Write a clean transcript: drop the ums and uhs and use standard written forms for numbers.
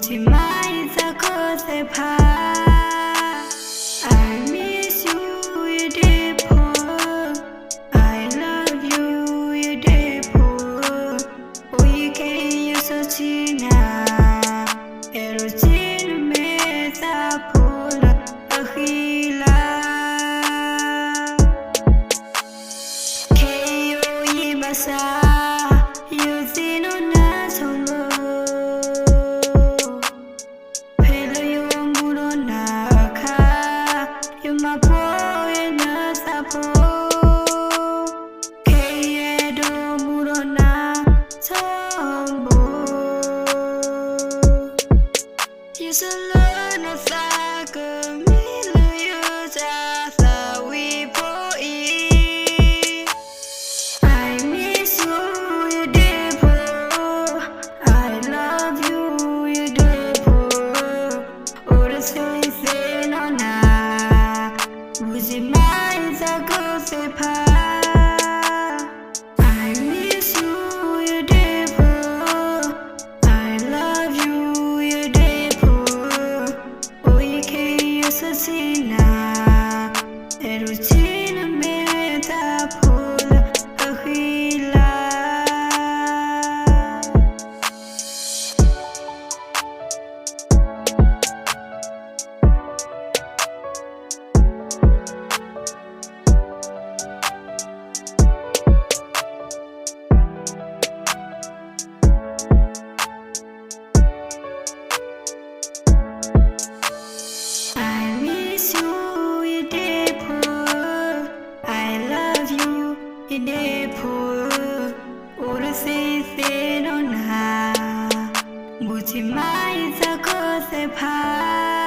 Buti mai za ko se pha. I miss you, you did poor. I love you, you did poor. Oh, you can't use a china. Erotin me za pola akhila. K.O. Yimasa, you zino na solo. Pelo you muro na ka, you ma boy na sapo. K.O. muro na sombo. You solo na sa kamilo you sa sa we po. I miss you, you did poor. I love you, you did poor. Ora say no na, buzi mai za ko se pha. I miss you, you did poor. I love you, you did poor. Oh, you can't use a sina. Erotina me ta pola akhila. I miss you, you did poor. I love you, you did poor. Ora say no na, buti mai za ko se pha.